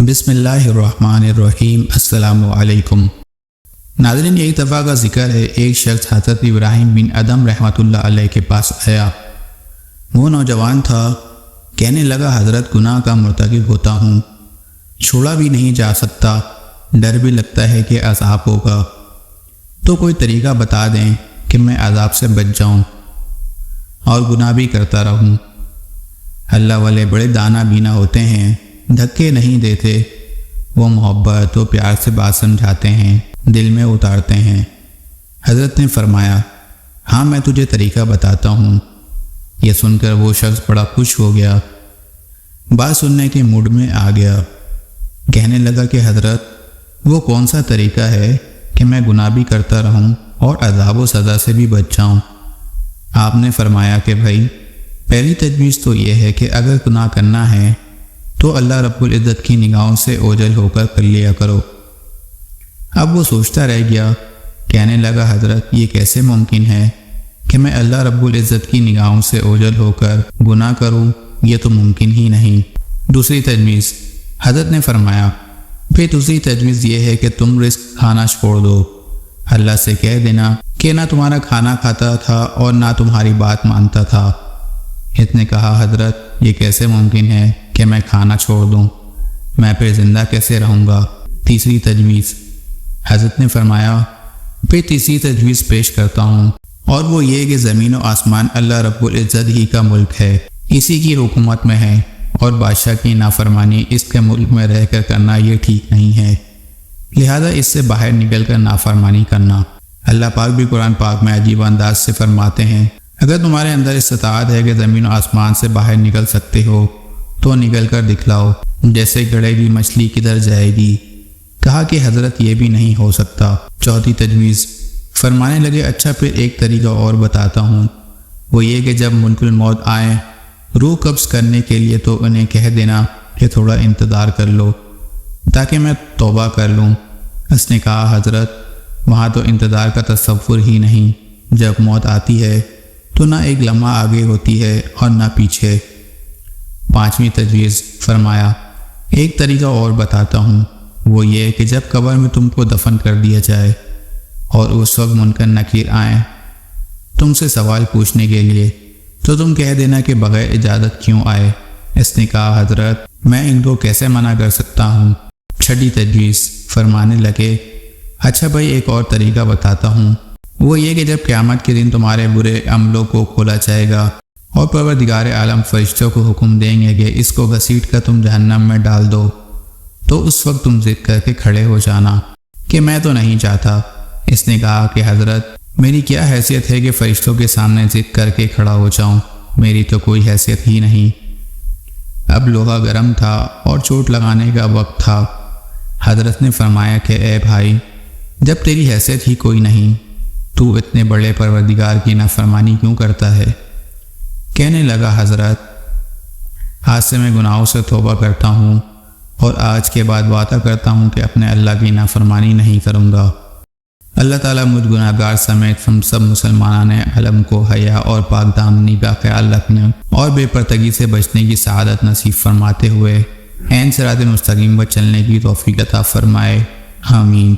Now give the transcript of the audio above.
بسم اللہ الرحمن الرحیم۔ السلام علیکم ناظرین، ایک دفعہ کا ذکر ہے، ایک شخص حضرت ابراہیم بن ادم رحمۃ اللہ علیہ کے پاس آیا۔ وہ نوجوان تھا، کہنے لگا حضرت گناہ کا مرتکب ہوتا ہوں، چھوڑا بھی نہیں جا سکتا، ڈر بھی لگتا ہے کہ عذاب ہوگا، تو کوئی طریقہ بتا دیں کہ میں عذاب سے بچ جاؤں اور گناہ بھی کرتا رہوں۔ اللہ والے بڑے دانا بینا ہوتے ہیں، دھکے نہیں دیتے، وہ محبت و پیار سے بات سمجھاتے ہیں، دل میں اتارتے ہیں۔ حضرت نے فرمایا، ہاں میں تجھے طریقہ بتاتا ہوں۔ یہ سن کر وہ شخص بڑا خوش ہو گیا، بات سننے کے موڈ میں آ گیا، کہنے لگا کہ حضرت وہ کون سا طریقہ ہے کہ میں گناہ بھی کرتا رہوں اور عذاب و سزا سے بھی بچ جاؤں؟ آپ نے فرمایا کہ بھائی، پہلی تجویز تو یہ ہے کہ اگر گناہ کرنا ہے تو اللہ رب العزت کی نگاہوں سے اوجھل ہو کر لیا کرو۔ اب وہ سوچتا رہ گیا، کہنے لگا حضرت یہ کیسے ممکن ہے کہ میں اللہ رب العزت کی نگاہوں سے اوجھل ہو کر گناہ کروں، یہ تو ممکن ہی نہیں۔ دوسری تجویز، حضرت نے فرمایا، پھر دوسری تجویز یہ ہے کہ تم رزق کھانا چھوڑ دو، اللہ سے کہہ دینا کہ نہ تمہارا کھانا کھاتا تھا اور نہ تمہاری بات مانتا تھا۔ اس نے کہا حضرت یہ کیسے ممکن ہے کہ میں کھانا چھوڑ دوں، میں پھر زندہ کیسے رہوں گا؟ تیسری تجویز، حضرت نے فرمایا، پھر تیسری تجویز پیش کرتا ہوں، اور وہ یہ کہ زمین و آسمان اللہ رب العزت ہی کا ملک ہے، اسی کی حکومت میں ہے، اور بادشاہ کی نافرمانی اس کے ملک میں رہ کر کرنا یہ ٹھیک نہیں ہے، لہذا اس سے باہر نکل کر نافرمانی کرنا۔ اللہ پاک بھی قرآن پاک میں عجیب انداز سے فرماتے ہیں، اگر تمہارے اندر استطاعت ہے کہ زمین و آسمان سے باہر نکل سکتے ہو تو نکل کر دکھلاؤ، جیسے گڑے گی مچھلی کدھر جائے گی؟ کہا کہ حضرت یہ بھی نہیں ہو سکتا۔ چوتھی تجویز، فرمانے لگے اچھا پھر ایک طریقہ اور بتاتا ہوں، وہ یہ کہ جب ملک الموت آئیں روح قبض کرنے کے لیے تو انہیں کہہ دینا کہ تھوڑا انتظار کر لو تاکہ میں توبہ کر لوں۔ اس نے کہا حضرت وہاں تو انتظار کا تصور ہی نہیں، جب موت آتی ہے تو نہ ایک لمحہ آگے ہوتی ہے اور نہ پیچھے۔ پانچویں تجویز، فرمایا ایک طریقہ اور بتاتا ہوں، وہ یہ کہ جب قبر میں تم کو دفن کر دیا جائے اور اس وقت منکر نکیر آئیں تم سے سوال پوچھنے کے لیے تو تم کہہ دینا کہ بغیر اجازت کیوں آئے؟ اس نے کہا حضرت میں ان کو کیسے منع کر سکتا ہوں؟ چھٹی تجویز، فرمانے لگے اچھا بھائی ایک اور طریقہ بتاتا ہوں، وہ یہ کہ جب قیامت کے دن تمہارے برے عملوں کو کھولا جائے گا اور پروردگار عالم فرشتوں کو حکم دیں گے کہ اس کو گھسیٹ کر تم جہنم میں ڈال دو، تو اس وقت تم ضد کر کے کھڑے ہو جانا کہ میں تو نہیں چاہتا۔ اس نے کہا کہ حضرت میری کیا حیثیت ہے کہ فرشتوں کے سامنے ضد کر کے کھڑا ہو جاؤں، میری تو کوئی حیثیت ہی نہیں۔ اب لوہا گرم تھا اور چوٹ لگانے کا وقت تھا۔ حضرت نے فرمایا کہ اے بھائی، جب تیری حیثیت ہی کوئی نہیں تو اتنے بڑے پروردگار کی نافرمانی کیوں کرتا ہے؟ کہنے لگا حضرت آج سے میں گناہوں سے توبہ کرتا ہوں اور آج کے بعد وعدہ کرتا ہوں کہ اپنے اللہ کی نافرمانی نہیں کروں گا۔ اللہ تعالیٰ مجھ گناہ گار سمیت ہم سب مسلمانان عالم کو حیا اور پاک دامنی کا خیال رکھنے اور بے پردگی سے بچنے کی سعادت نصیب فرماتے ہوئے عین صراط مستقیم پر چلنے کی توفیق عطا فرمائے، آمین۔